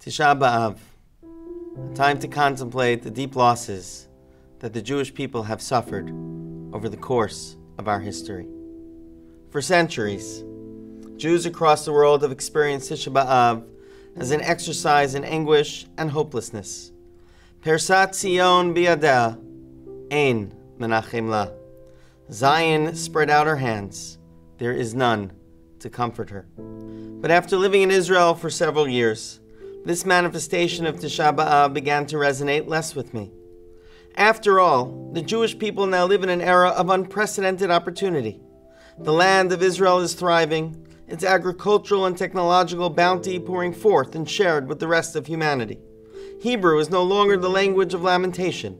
Tisha B'Av, a time to contemplate the deep losses that the Jewish people have suffered over the course of our history. For centuries, Jews across the world have experienced Tisha B'Av as an exercise in anguish and hopelessness. Persat Zion biyadeh, ein menachem la. Zion spread out her hands, there is none to comfort her. But after living in Israel for several years, this manifestation of Tisha B'Av began to resonate less with me. After all, the Jewish people now live in an era of unprecedented opportunity. The land of Israel is thriving, its agricultural and technological bounty pouring forth and shared with the rest of humanity. Hebrew is no longer the language of lamentation,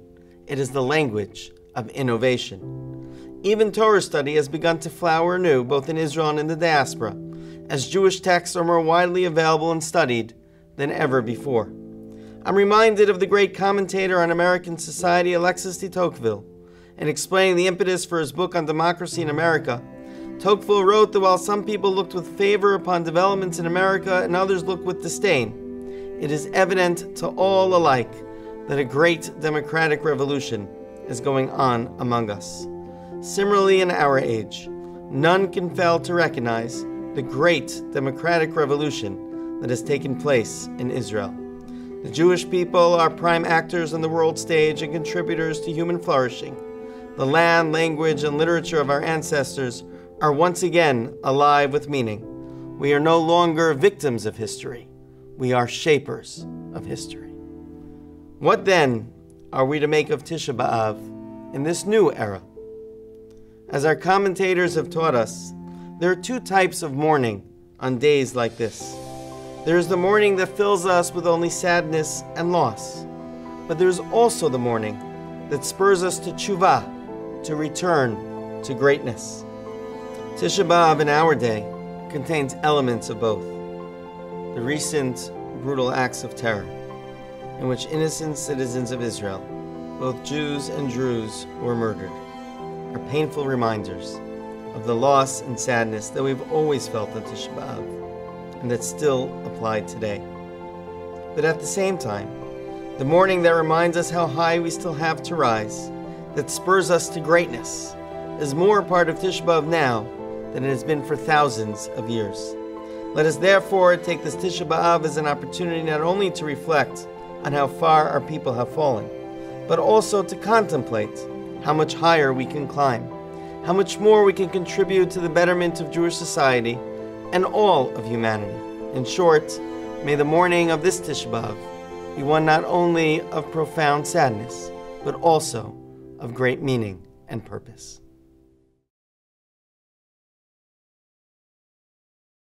it is the language of innovation. Even Torah study has begun to flower anew both in Israel and in the diaspora, as Jewish texts are more widely available and studied than ever before. I'm reminded of the great commentator on American society, Alexis de Tocqueville. In explaining the impetus for his book on democracy in America, Tocqueville wrote that while some people looked with favor upon developments in America and others looked with disdain, it is evident to all alike that a great democratic revolution is going on among us. Similarly, in our age, none can fail to recognize the great democratic revolution that has taken place in Israel. The Jewish people are prime actors on the world stage and contributors to human flourishing. The land, language, and literature of our ancestors are once again alive with meaning. We are no longer victims of history. We are shapers of history. What then are we to make of Tisha B'Av in this new era? As our commentators have taught us, there are two types of mourning on days like this. There is the mourning that fills us with only sadness and loss. But there is also the mourning that spurs us to tshuva, to return to greatness. Tisha B'Av in our day contains elements of both. The recent brutal acts of terror, in which innocent citizens of Israel, both Jews and Druze, were murdered, are painful reminders of the loss and sadness that we've always felt on Tisha B'Av, and that still apply today. But at the same time, the mourning that reminds us how high we still have to rise, that spurs us to greatness, is more a part of Tisha B'Av now than it has been for thousands of years. Let us therefore take this Tisha B'Av as an opportunity not only to reflect on how far our people have fallen, but also to contemplate how much higher we can climb, how much more we can contribute to the betterment of Jewish society and all of humanity. In short, may the mourning of this Tisha B'Av be one not only of profound sadness, but also of great meaning and purpose.